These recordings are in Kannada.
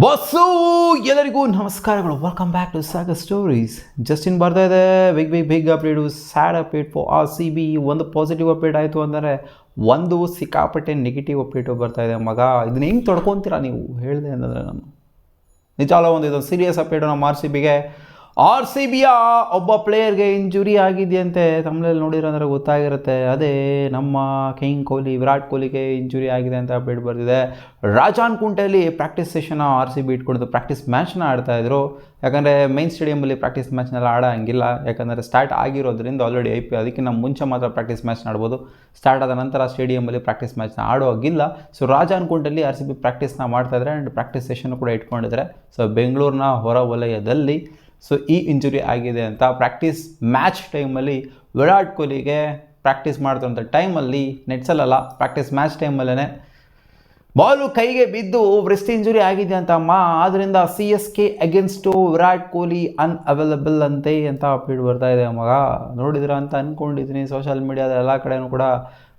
ಬಸ್ಸು ಎಲ್ಲರಿಗೂ ನಮಸ್ಕಾರಗಳು. Welcome back to Sagar stories. Just in ಬರ್ತಾ ಇದೆ big update, sad update for RCB. ಒಂದು ಪಾಸಿಟಿವ್ ಅಪ್ಡೇಟ್ ಆಯಿತು ಅಂದರೆ ಒಂದು ಸಿಕ್ಕಾಪಟ್ಟೆ ನೆಗೆಟಿವ್ ಅಪ್ಡೇಟು ಬರ್ತಾ ಇದೆ. ಮಗ ಇದನ್ನ ಹೆಂಗೆ ತೊಡ್ಕೊತೀರಾ ನೀವು ಹೇಳಿದೆ ಅಂತಂದರೆ ನಾನು ನಿಜ ಅಲ್ಲ, ಇದೊಂದು ಸೀರಿಯಸ್ ಅಪ್ಡೇಟು ನಮ್ಮ RCBಯ ಒಬ್ಬ ಪ್ಲೇಯರ್ಗೆ ಇಂಜುರಿ ಆಗಿದೆಯಂತೆ. ತಮ್ಮಲ್ಲಿ ನೋಡಿರೋ ಅಂದರೆ ಗೊತ್ತಾಗಿರುತ್ತೆ. ಅದೇ ನಮ್ಮ ಕಿಂಗ್ ಕೊಹ್ಲಿ, ವಿರಾಟ್ ಕೊಹ್ಲಿಗೆ ಇಂಜುರಿ ಆಗಿದೆ ಅಂತ ಅಪ್ಡೇಟ್ ಬರ್ತಿದೆ. ರಾಜಾನ್ ಕುಂಟೆಯಲ್ಲಿ ಪ್ರಾಕ್ಟೀಸ್ ಸೆಷನ್ RCB ಇಟ್ಕೊಂಡು ಪ್ರಾಕ್ಟೀಸ್ ಮ್ಯಾಚ್ನ ಆಡ್ತಾಯಿದ್ರು. ಯಾಕಂದರೆ ಮೈನ್ ಸ್ಟೇಡಿಯಮಲ್ಲಿ ಪ್ರಾಕ್ಟೀಸ್ ಮ್ಯಾಚ್ನೆಲ್ಲ ಆಡೋಂಗಿಲ್ಲ, ಯಾಕಂದರೆ ಸ್ಟಾರ್ಟ್ ಆಗಿರೋದ್ರಿಂದ ಆಲ್ರೆಡಿ IPL. ಅದಕ್ಕಿಂತ ಮುಂಚೆ ಮಾತ್ರ ಪ್ರಾಕ್ಟೀಸ್ ಮ್ಯಾಚ್ ಆಡ್ಬೋದು. ಸ್ಟಾರ್ಟ್ ಆದ ನಂತರ ಸ್ಟೇಡಿಯಮಲ್ಲಿ ಪ್ರಾಕ್ಟೀಸ್ ಮ್ಯಾಚ್ನ ಆಡೋಗಿಲ್ಲ. ಸೊ ರಾಜಾನ್ ಕುಂಟೆಯಲ್ಲಿ RCB ಪ್ರಾಕ್ಟೀಸ್ನ ಮಾಡ್ತಾಯಿದ್ದಾರೆ ಆ್ಯಂಡ್ ಪ್ರಾಕ್ಟೀಸ್ ಸೆಷನ್ ಕೂಡ ಇಟ್ಕೊಂಡಿದ್ದಾರೆ. ಸೊ ಬೆಂಗಳೂರಿನ ಹೊರ ವಲಯದಲ್ಲಿ ಸೊ ಈ ಇಂಜುರಿ ಆಗಿದೆ ಅಂತ. ಪ್ರಾಕ್ಟೀಸ್ ಮ್ಯಾಚ್ ಟೈಮಲ್ಲಿ ವಿರಾಟ್ ಕೊಹ್ಲಿಗೆ ಪ್ರಾಕ್ಟೀಸ್ ಮಾಡ್ತಿರೋಂಥ ಟೈಮಲ್ಲಿ, ನೆಟ್ಸಲ್ಲ, ಪ್ರಾಕ್ಟೀಸ್ ಮ್ಯಾಚ್ ಟೈಮಲ್ಲೇ ಬಾಲು ಕೈಗೆ ಬಿದ್ದು ವ್ರಿಸ್ಟ್ ಇಂಜುರಿ ಆಗಿದೆ ಅಂತ ಆದ್ದರಿಂದ CSK against Virat Kohli unavailable ಅಂತೆ ಅಂತ ಅಪ್ಡೇಟ್ ಬರ್ತಾ ಇದೆ. ಮಗ ನೋಡಿದ್ರ ಅಂತ ಅಂದ್ಕೊಂಡಿದ್ದೀನಿ. ಸೋಷಿಯಲ್ ಮೀಡಿಯಾದ ಎಲ್ಲ ಕಡೆಯೂ ಕೂಡ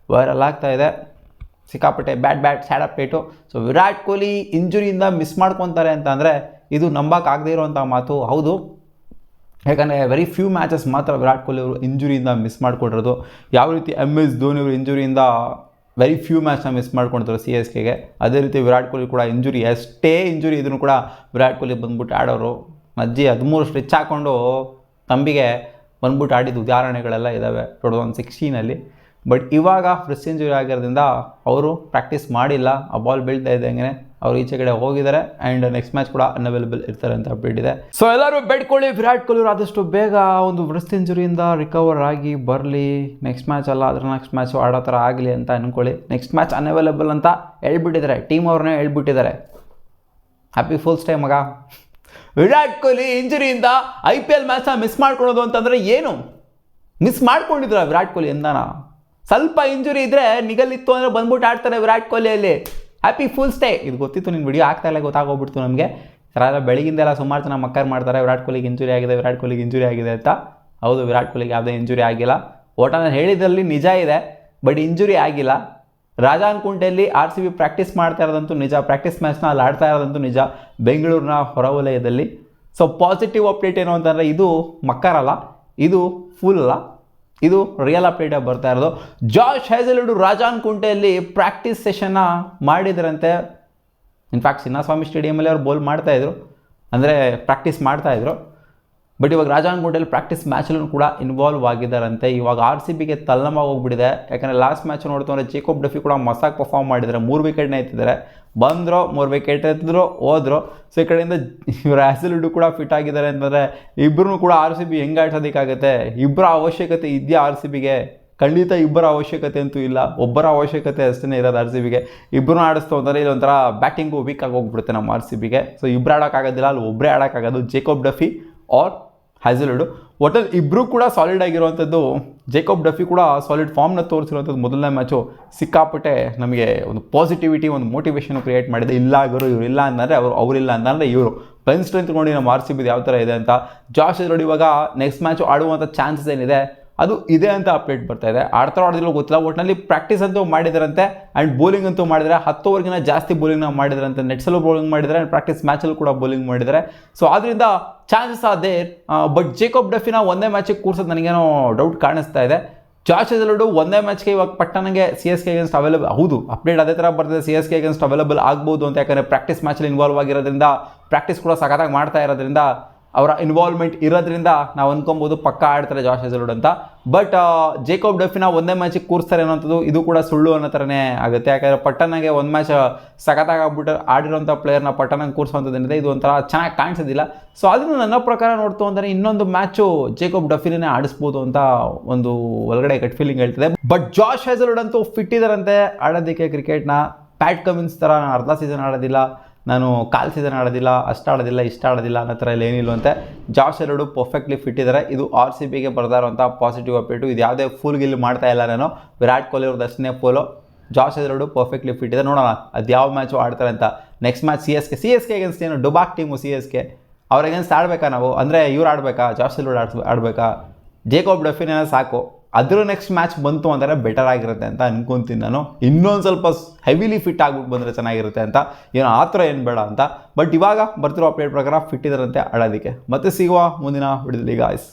ವೈರಲ್ ಆಗ್ತಾ ಇದೆ. ಸಿಕ್ಕಾಪಟ್ಟೆ bad sad update. So Virat Kohli ಇಂಜುರಿಯಿಂದ ಮಿಸ್ ಮಾಡ್ಕೊತಾರೆ ಅಂತ ಅಂದರೆ ಇದು ನಂಬಕ್ಕಾಗದೇ ಇರೋವಂಥ ಮಾತು. ಹೌದು, ಯಾಕಂದರೆ ವೆರಿ ಫ್ಯೂ ಮ್ಯಾಚಸ್ ಮಾತ್ರ ವಿರಾಟ್ ಕೊಹ್ಲಿ ಅವರು ಇಂಜುರಿಯಿಂದ ಮಿಸ್ ಮಾಡ್ಕೊಂಡಿರೋದು. ಯಾವ ರೀತಿ MS ಧೋನಿ ಅವರು ಇಂಜುರಿಯಿಂದ ವೆರಿ ಫ್ಯೂ ಮ್ಯಾಚ್ನ ಮಿಸ್ ಮಾಡ್ಕೊಳ್ತಾರೆ CSKಗೆ, ಅದೇ ರೀತಿ ವಿರಾಟ್ ಕೊಹ್ಲಿ ಕೂಡ ಎಷ್ಟೇ ಇಂಜುರಿ ಇದ್ರೂ ಕೂಡ ವಿರಾಟ್ ಕೊಹ್ಲಿ ಬಂದ್ಬಿಟ್ಟು ಆಡೋರು. ಅಜ್ಜಿ 13 ಸ್ಟಿಚ್ ಹಾಕ್ಕೊಂಡು ತಂಬಿಗೆ ಬಂದ್ಬಿಟ್ಟು ಆಡಿದ ಉದಾಹರಣೆಗಳೆಲ್ಲ ಇದ್ದಾವೆ 2016 ಬಟ್ ಇವಾಗ ಫ್ರಿಸ್ಟ್ ಇಂಜುರಿ ಆಗಿರೋದ್ರಿಂದ ಅವರು ಪ್ರಾಕ್ಟೀಸ್ ಮಾಡಿಲ್ಲ. ಆ ಬಾಲ್ ಬೀಳ್ತಾ ಇದ್ದಂಗೆ ಅವ್ರು ಈಚೆ ಕಡೆ ಹೋಗಿದ್ದಾರೆ ಆ್ಯಂಡ್ ನೆಕ್ಸ್ಟ್ ಮ್ಯಾಚ್ ಕೂಡ ಅನ್ಅವೈಲಬಲ್ ಇರ್ತಾರೆ ಅಂತ ಅಪ್ಡೇಟ್ ಇದೆ. ಸೊ ಎಲ್ಲರೂ ಬೇಡ್ಕೊಳ್ಳಿ ವಿರಾಟ್ ಕೊಹ್ಲಿ ಅವರು ಆದಷ್ಟು ಬೇಗ ಒಂದು ಫ್ರಿಸ್ಟ್ ಇಂಜುರಿಯಿಂದ ರಿಕವರ್ ಆಗಿ ಬರಲಿ. ನೆಕ್ಸ್ಟ್ ಮ್ಯಾಚ್ ಅಲ್ಲ, ಅದ್ರ ನೆಕ್ಸ್ಟ್ ಮ್ಯಾಚು ಆಡೋ ಥರ ಆಗಲಿ ಅಂತ ಅಂದ್ಕೊಳ್ಳಿ. ನೆಕ್ಸ್ಟ್ ಮ್ಯಾಚ್ ಅನ್ಅವೈಲಬಲ್ ಅಂತ ಹೇಳ್ಬಿಟ್ಟಿದ್ದಾರೆ, ಟೀಮ್ ಅವ್ರನ್ನೇ ಹೇಳ್ಬಿಟ್ಟಿದ್ದಾರೆ. ಹ್ಯಾಪಿ ಫುಲ್ಸ್ ಟೈಮ್ ಮಗ. ವಿರಾಟ್ ಕೊಹ್ಲಿ ಇಂಜುರಿಯಿಂದ IPL ಮ್ಯಾಚ್ನ ಮಿಸ್ ಮಾಡ್ಕೊಳ್ಳೋದು ಅಂತಂದರೆ ಏನು? ಮಿಸ್ ಮಾಡ್ಕೊಂಡಿದ್ರ ವಿರಾಟ್ ಕೊಹ್ಲಿ ಎಂದಾನ? ಸ್ವಲ್ಪ ಇಂಜುರಿ ಇದ್ದರೆ ನಿಗಲಿತ್ತು ಅಂದರೆ ಬಂದ್ಬಿಟ್ಟು ಆಡ್ತಾರೆ ವಿರಾಟ್ ಕೊಹ್ಲಿಯಲ್ಲಿ. Happy fool stay. ಇದು ಗೊತ್ತಿತ್ತು, ನಿನ್ನ ವಿಡಿಯೋ ಆಗ್ತಾಯಿಲ್ಲ, ಗೊತ್ತಾಗೋಗ್ಬಿಡ್ತು ನಮಗೆ. ಯಾರಾದ್ರೂ ಬೆಳಗಿಂದೆಲ್ಲ ಸುಮಾರು ಜನ ಮಕ್ಕರ್ ಮಾಡ್ತಾರೆ, ವಿರಾಟ್ ಕೊಹ್ಲಿಗೆ ಇಂಜುರಿ ಆಗಿದೆ ಅಂತ. ಹೌದು, ವಿರಾಟ್ ಕೊಹ್ಲಿಗೆ ಯಾವುದೇ ಇಂಜುರಿ ಆಗಿಲ್ಲ. ನಾನು ಹೇಳಿದ್ರಲ್ಲಿ ನಿಜ ಇದೆ, ಬಟ್ ಇಂಜುರಿ ಆಗಿಲ್ಲ. ರಾಜಾನ್ ಕುಂಟೆಯಲ್ಲಿ RCB ಪ್ರಾಕ್ಟೀಸ್ ಮಾಡ್ತಾ ಇರೋದಂತೂ ನಿಜ, ಪ್ರಾಕ್ಟೀಸ್ ಮ್ಯಾಚ್ನ ಅಲ್ಲಿ ಆಡ್ತಾ ಇರೋದಂತೂ ನಿಜ, ಬೆಂಗಳೂರಿನ ಹೊರವಲಯದಲ್ಲಿ. ಸೊ ಪಾಸಿಟಿವ್ ಅಪ್ಡೇಟ್ ಏನು ಅಂತಂದರೆ ಇದು ಮಕ್ಕರಲ್ಲ, ಇದು ಫುಲ್ ಅಲ್ಲ, ಇದು ರಿಯಲ್ ಅಪ್ಡೇಟಾಗಿ ಬರ್ತಾ ಇರೋದು. ಜಾಶ್ ಹೇಜಲ್ವುಡ್ ರಾಜಾನ್ ಕುಂಟೆಯಲ್ಲಿ ಪ್ರಾಕ್ಟೀಸ್ ಸೆಷನ್ನ ಮಾಡಿದ್ರಂತೆ. ಇನ್ಫ್ಯಾಕ್ಟ್ ಚಿನ್ನಸ್ವಾಮಿ ಸ್ಟೇಡಿಯಮಲ್ಲಿ ಅವ್ರು ಬೋಲ್ ಮಾಡ್ತಾಯಿದ್ರು, ಅಂದರೆ ಪ್ರಾಕ್ಟೀಸ್ ಮಾಡ್ತಾಯಿದ್ರು. ಬಟ್ ಇವಾಗ ರಾಜಾನ್ ಕುಂಟೆಯಲ್ಲಿ ಪ್ರಾಕ್ಟೀಸ್ ಮ್ಯಾಚಲ್ಲೂ ಕೂಡ ಇನ್ವಾಲ್ವ್ ಆಗಿದ್ದಾರಂತೆ. ಇವಾಗ RCBಗೆ ತಲ್ಲಮಾಗಿ ಹೋಗ್ಬಿಟ್ಟಿದೆ. ಯಾಕಂದರೆ ಲಾಸ್ಟ್ ಮ್ಯಾಚ್ ನೋಡ್ತಂದರೆ ಜೇಕೋಬ್ ಡಫಿ ಕೂಡ ಮಸ್ತಾಗಿ ಪರ್ಫಾರ್ಮ್ ಮಾಡಿದ್ದಾರೆ. 3 ವಿಕೆಟ್ನ ಎತ್ತಿದ್ದಾರೆ, ಬಂದರು 3 ವಿಕೆಟ್ ಎತ್ತಿದ್ರು, ಹೋದರು. ಸೊ ಈ ಕಡೆಯಿಂದ ಇವರು ಹೇಜಲ್ವುಡ್ ಕೂಡ ಫಿಟ್ ಆಗಿದ್ದಾರೆ ಅಂತಂದರೆ ಇಬ್ಬರೂ ಕೂಡ RCB ಹೆಂಗೆ ಆಡ್ಸೋದಕ್ಕಾಗುತ್ತೆ? ಇಬ್ಬರ ಅವಶ್ಯಕತೆ ಇದೆಯಾ RCBಗೆ? ಖಂಡಿತ ಇಬ್ಬರ ಅವಶ್ಯಕತೆ ಅಂತೂ ಇಲ್ಲ, ಒಬ್ಬರ ಅವಶ್ಯಕತೆ ಅಷ್ಟೇ ಇರೋದು RCBಗೆ. ಇಬ್ಬರೂ ಆಡಿಸ್ತು ಅಂತಂದರೆ ಇಲ್ಲಿ ಒಂಥರ ಬ್ಯಾಟಿಂಗು ವೀಕ್ ಆಗಿ ಹೋಗ್ಬಿಡುತ್ತೆ ನಮ್ಮ RCBಗೆ. ಸೊ ಇಬ್ಬರು ಆಡೋಕ್ಕಾಗೋದಿಲ್ಲ, ಅಲ್ಲಿ ಒಬ್ಬರೇ ಆಡೋಕ್ಕಾಗೋದು, ಜೇಕೋಬ್ ಡಫಿ ಆರ್ ಹೇಜಲ್ವುಡ್. ಒಟ್ಟಲ್ಲಿ ಇಬ್ಬರೂ ಕೂಡ ಸಾಲಿಡ್ ಆಗಿರುವಂಥದ್ದು. ಜೇಕೋಬ್ ಡಫಿ ಕೂಡ ಸಾಲಿಡ್ ಫಾರ್ಮ್ನ ತೋರಿಸಿರುವಂಥದ್ದು. ಮೊದಲನೇ ಮ್ಯಾಚು ಸಿಕ್ಕಾಪಟ್ಟೆ ನಮಗೆ ಒಂದು ಪಾಸಿಟಿವಿಟಿ, ಒಂದು ಮೋಟಿವೇಶನ್ ಕ್ರಿಯೇಟ್ ಮಾಡಿದೆ. ಇಲ್ಲ ಗುರು ಇವರು ಇಲ್ಲ ಅಂತಂದರೆ ಅವರಿಲ್ಲ ಅಂತಂದರೆ ಇವರು ಬೆನ್ ಸ್ಟ್ರೆಂತ್ ನೋಡಿ ನಮ್ಮ RCB ಯಾವ ಥರ ಇದೆ ಅಂತ. ಜಾಶ್ ಹೇಜಲ್ವುಡ್ ಇವಾಗ ನೆಕ್ಸ್ಟ್ ಮ್ಯಾಚು ಆಡುವಂಥ ಚಾನ್ಸಸ್ ಏನಿದೆ ಅದು ಇದೆ ಅಂತ ಅಪ್ಡೇಟ್ ಬರ್ತಾ ಇದೆ. ಆಡ್ತಾರೋ ಆಡೋದಿಲ್ಲ ಗೊತ್ತಿಲ್ಲ, ಒಟ್ಟಿನಲ್ಲಿ ಪ್ರಾಕ್ಟೀಸ್ ಅಂತೂ ಮಾಡಿದಾರಂತೆ ಆ್ಯಂಡ್ ಬೌಲಿಂಗ್ ಅಂತೂ ಮಾಡಿದರೆ 10 ಓವರ್ಗಿನ ಜಾಸ್ತಿ ಬೌಲಿಂಗ್ನ ಮಾಡಿದಾರಂತೆ. ನೆಟ್ಸಲ್ಲೂ ಬೌಲಿಂಗ್ ಮಾಡಿದ್ದಾರೆ ಆ್ಯಂಡ್ ಪ್ರಾಕ್ಟೀಸ್ ಮ್ಯಾಚಲ್ಲೂ ಕೂಡ ಬೌಲಿಂಗ್ ಮಾಡಿದ್ದಾರೆ. ಸೊ ಆದ್ದರಿಂದ ಚಾನ್ಸಸ್ ಆದೆ. ಬಟ್ ಜೇಕೋಬ್ ಡಫಿನ ಒಂದೇ ಮ್ಯಾಚಿಗೆ ಕೂರ್ಸೋದು ನನಗೇನೋ ಡೌಟ್ ಕಾಣಿಸ್ತಾ ಇದೆ. ಜಾಶ್ ಹೇಜಲ್ವುಡ್ ಒಂದೇ ಮ್ಯಾಚ್ಗೆ ಇವಾಗ ಪಟ್ಟಣಗೆ CSK ಅಗೇನ್ಸ್ಟ್ ಅವೈಲಬಲ್. ಹೌದು, ಅಪ್ಡೇಟ್ ಅದೇ ಥರ ಬರ್ತದೆ, CSK ಅಗೇನ್ಸ್ಟ್ ಅವೈಲಬಲ್ ಆಗ್ಬೋದು ಅಂತ. ಯಾಕಂದರೆ ಪ್ರಾಕ್ಟೀಸ್ ಮ್ಯಾಚಲ್ಲಿ ಇನ್ವಾಲ್ವ್ ಆಗಿರೋದ್ರಿಂದ, ಪ್ರಾಕ್ಟೀಸ್ ಕೂಡ ಸಖತ್ತಾಗಿ ಮಾಡ್ತಾ ಇರೋದ್ರಿಂದ, ಅವರ ಇನ್ವಾಲ್ವ್ಮೆಂಟ್ ಇರೋದ್ರಿಂದ ನಾವು ಅಂದ್ಕೊಬೋದು ಪಕ್ಕ ಆಡ್ತಾರೆ ಜಾಶ್ ಹೇಜಲ್ವುಡ್ ಅಂತ. ಬಟ್ ಜೇಕೋಬ್ ಡಫಿನ ಒಂದೇ ಮ್ಯಾಚಿಗೆ ಕೂರಿಸ್ತಾರೆ ಅನ್ನೋಂಥದ್ದು ಇದು ಕೂಡ ಸುಳ್ಳು ಅನ್ನೋ ಥರನೇ ಆಗುತ್ತೆ. ಯಾಕಂದರೆ ಪಟ್ಟಣಗೆ ಒಂದು ಮ್ಯಾಚ್ ಸಖತ್ತಾಗಿ ಆಗ್ಬಿಟ್ಟು ಆಡಿರೋಂಥ ಪ್ಲೇಯರ್ನ ಪಟ್ಟಣಂಗೆ ಕೂರಿಸೋಂಥದ್ದೇನಿದೆ ಇದು ಒಂಥರ ಚೆನ್ನಾಗಿ ಕಾಣಿಸೋದಿಲ್ಲ. ಸೊ ಅದನ್ನು ನನ್ನ ಪ್ರಕಾರ ನೋಡ್ತು ಅಂದರೆ ಇನ್ನೊಂದು ಮ್ಯಾಚು ಜೇಕೋಬ್ ಡಫಿನೇ ಆಡಿಸ್ಬೋದು ಅಂತ ಒಂದು ಒಳಗಡೆ ಗಟ್ ಫೀಲಿಂಗ್ ಹೇಳ್ತಿದೆ. ಬಟ್ ಜಾಶ್ ಹೇಜಲ್ವುಡ್ ಅಂತೂ ಫಿಟ್ ಇದ್ದಾರಂತೆ ಆಡೋದಕ್ಕೆ ಕ್ರಿಕೆಟ್ನ. ಪ್ಯಾಟ್ ಕಮಿನ್ಸ್ ಥರ ನಾನು ಅರ್ಧ ಸೀಸನ್ ಆಡೋದಿಲ್ಲ, ನಾನು ಕಾಲ್ ಸೀಸನ್ ಆಡೋದಿಲ್ಲ, ಅಷ್ಟು ಆಡೋದಿಲ್ಲ, ಇಷ್ಟ ಆಡೋದಿಲ್ಲ ಅನ್ನೋ ಥರ ಏನಿಲ್ವಂತೆ. ಜಾಶ್ ಹೇಜಲ್ವುಡ್ ಪರ್ಫೆಕ್ಟ್ಲಿ ಫಿಟ್ ಇದ್ದಾರೆ. ಇದು RCBಗೆ ಬರ್ತಾ ಇರುವಂಥ ಪಾಸಿಟಿವ್ ಅಪ್ಡೇಟು. ಇದು ಯಾವುದೇ ಫುಲ್ ಗಿಲ್ ಮಾಡ್ತಾ ಇಲ್ಲ ನಾನು. ವಿರಾಟ್ ಕೊಹ್ಲಿ ಅವ್ರದ್ದು ಅಷ್ಟೇ ಫೋಲು. ಜಾಶ್ ಹೇಜಲ್ವುಡ್ ಪರ್ಫೆಕ್ಟ್ಲಿ ಫಿಟ್ ಇದೆ. ನೋಡೋಣ ಅದು ಯಾವ ಮ್ಯಾಚು ಆಡ್ತಾರೆ ಅಂತ. ನೆಕ್ಸ್ಟ್ ಮ್ಯಾಚ್ CSK ಅಗೇನ್ಸ್ಟ್ ಏನು ಡುಬಾಕ್ ಟೀಮು CSK ಅವ್ರ ಅಗೇನ್ಸ್ಟ್ ಆಡಬೇಕಾ ನಾವು? ಅಂದರೆ ಇವ್ರು ಆಡಬೇಕಾ? ಜಾಶ್ ಹೇಜಲ್ವುಡ್ ಆಡಬೇಕಾ? ಜೇಕೋಬ್ ಡಫಿನೇ ಸಾಕು. ಅದರ ನೆಕ್ಸ್ಟ್ ಮ್ಯಾಚ್ ಬಂತು ಅಂದರೆ ಬೆಟರ್ ಆಗಿರುತ್ತೆ ಅಂತ ಅನ್ಕೊತೀನಿ ನಾನು. ಇನ್ನೊಂದು ಸ್ವಲ್ಪ ಹೆವಿಲಿ ಫಿಟ್ ಆಗ್ಬಿಟ್ಟು ಬಂದರೆ ಚೆನ್ನಾಗಿರುತ್ತೆ ಅಂತ, ಏನೋ ಆ ಥರ ಏನು ಬೇಡ ಅಂತ. ಬಟ್ ಇವಾಗ ಬರ್ತಿರೋ ಅಪ್ಡೇಟ್ ಪ್ರಕಾರ ಫಿಟ್ ಇದ್ದಾರಂತೆ ಆಡೋದಕ್ಕೆ. ಮತ್ತೆ ಸಿಗುವ ಮುಂದಿನ ವಿಡಿಯೋದಲ್ಲಿ ಗಾಯ್ಸ್.